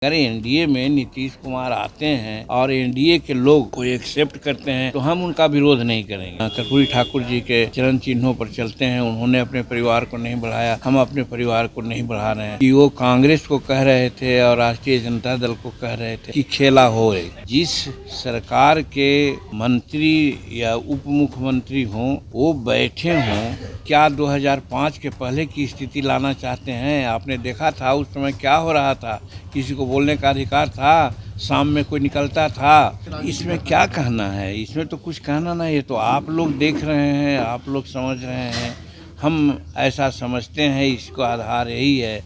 अगर एनडीए में नीतीश कुमार आते हैं और एनडीए के लोग को एक्सेप्ट करते हैं तो हम उनका विरोध नहीं करेंगे। कर्पूरी ठाकुर जी के चरण चिन्हों पर चलते हैं। उन्होंने अपने परिवार को नहीं बढ़ाया, हम अपने परिवार को नहीं बढ़ा रहे हैं। कि वो कांग्रेस को कह रहे थे और राष्ट्रीय जनता दल को कह रहे थे कि खेला हो रे। जिस सरकार के मंत्री या उप मुख्यमंत्री हों वो बैठे हों, क्या 2005 के पहले की स्थिति लाना चाहते हैं? आपने देखा था उस समय क्या हो रहा था। किसी को बोलने का अधिकार था, शाम में कोई निकलता था। इसमें क्या कहना है? इसमें तो कुछ कहना नहीं है। तो आप लोग देख रहे हैं, आप लोग समझ रहे हैं, हम ऐसा समझते हैं। इसका आधार यही है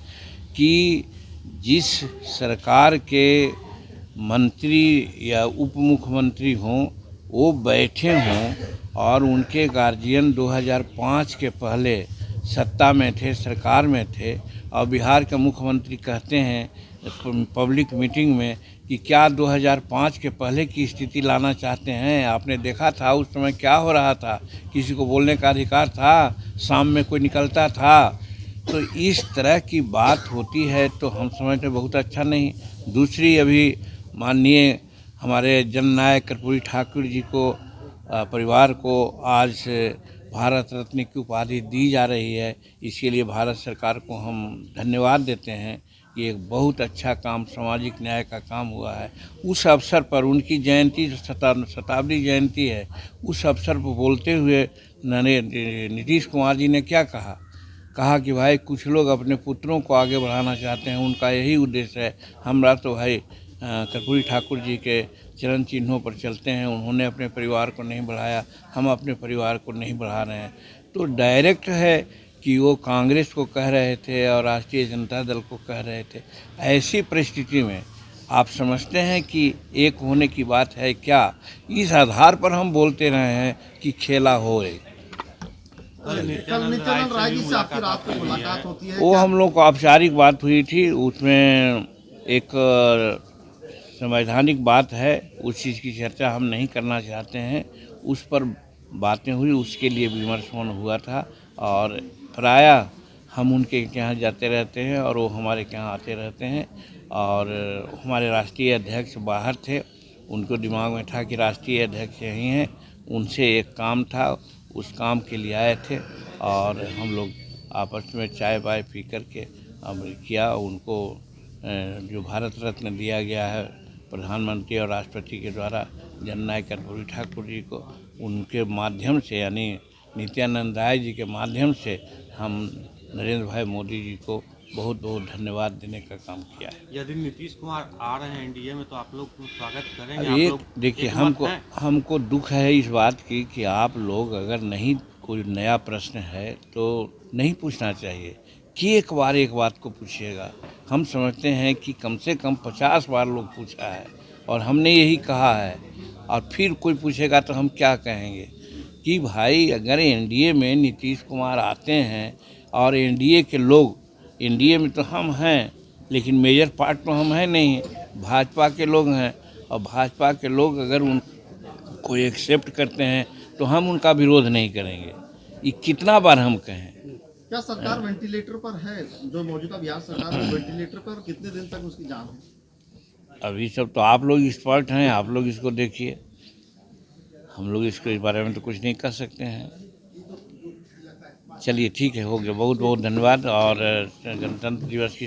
कि जिस सरकार के मंत्री या उप मुख्यमंत्री हों वो बैठे हों और उनके गार्जियन 2005 के पहले सत्ता में थे, सरकार में थे, और बिहार के मुख्यमंत्री कहते हैं पब्लिक मीटिंग में कि क्या 2005 के पहले की स्थिति लाना चाहते हैं। आपने देखा था उस समय क्या हो रहा था। किसी को बोलने का अधिकार था, शाम में कोई निकलता था। तो इस तरह की बात होती है तो हम समझते बहुत अच्छा नहीं। दूसरी, अभी माननीय हमारे जननायक कर्पूरी ठाकुर जी को परिवार को आज भारत रत्न की उपाधि दी जा रही है। इसके लिए भारत सरकार को हम धन्यवाद देते हैं। ये एक बहुत अच्छा काम, सामाजिक न्याय का काम हुआ है। उस अवसर पर उनकी जयंती, शताब्दी जयंती है, उस अवसर पर बोलते हुए नीतीश कुमार जी ने क्या कहा कि भाई कुछ लोग अपने पुत्रों को आगे बढ़ाना चाहते हैं, उनका यही उद्देश्य है। हमरा तो भाई कर्पूरी ठाकुर जी के चरण चिन्हों पर चलते हैं। उन्होंने अपने परिवार को नहीं बढ़ाया, हम अपने परिवार को नहीं बढ़ा रहे हैं। तो डायरेक्ट है कि वो कांग्रेस को कह रहे थे और राष्ट्रीय जनता दल को कह रहे थे। ऐसी परिस्थिति में आप समझते हैं कि एक होने की बात है क्या? इस आधार पर हम बोलते रहे हैं कि खेला हो रे। नित्यानंद राय जी से आपकी रात को मुलाकात होती है? वो हम लोग को औपचारिक बात हुई थी। उसमें एक संवैधानिक बात है, उस चीज़ की चर्चा हम नहीं करना चाहते हैं। उस पर बातें हुई, उसके लिए विमर्श हुआ था। और प्रायः हम उनके यहाँ जाते रहते हैं और वो हमारे यहाँ आते रहते हैं। और हमारे राष्ट्रीय अध्यक्ष बाहर थे, उनको दिमाग में था कि राष्ट्रीय अध्यक्ष यहीं हैं। उनसे एक काम था, उस काम के लिए आए थे और हम लोग आपस में चाय वाय पी करके किया। उनको जो भारत रत्न दिया गया है प्रधानमंत्री और राष्ट्रपति के द्वारा जननायक कर्पूरी ठाकुर जी को, उनके माध्यम से यानी नित्यानंद राय जी के माध्यम से हम नरेंद्र भाई मोदी जी को बहुत बहुत धन्यवाद देने का काम किया है। यदि नीतीश कुमार आ रहे हैं एनडीए में तो आप लोग स्वागत करेंगे? अब एक देखिए, हमको दुख है इस बात की कि आप लोग अगर नहीं, कोई नया प्रश्न है तो नहीं पूछना चाहिए कि एक बात को पूछिएगा। हम समझते हैं कि कम से कम 50 बार लोग पूछा है और हमने यही कहा है, और फिर कोई पूछेगा तो हम क्या कहेंगे कि भाई अगर एनडीए में नीतीश कुमार आते हैं और एनडीए के लोग, एनडीए में तो हम हैं लेकिन मेजर पार्ट तो हम हैं नहीं, भाजपा के लोग हैं, और भाजपा के लोग अगर उनको एक्सेप्ट करते हैं तो हम उनका विरोध नहीं करेंगे। ये कितना बार हम कहें। क्या सरकार वेंटिलेटर पर है? जो मौजूदा बिहार सरकार है वेंटिलेटर पर, कितने दिन तक उसकी जान है? अभी सब तो आप लोग एक्सपर्ट हैं, आप लोग इसको देखिए। हम लोग इसको इस बारे में तो कुछ नहीं कर सकते हैं। चलिए ठीक है, हो गया। बहुत बहुत धन्यवाद। और गणतंत्र दिवस की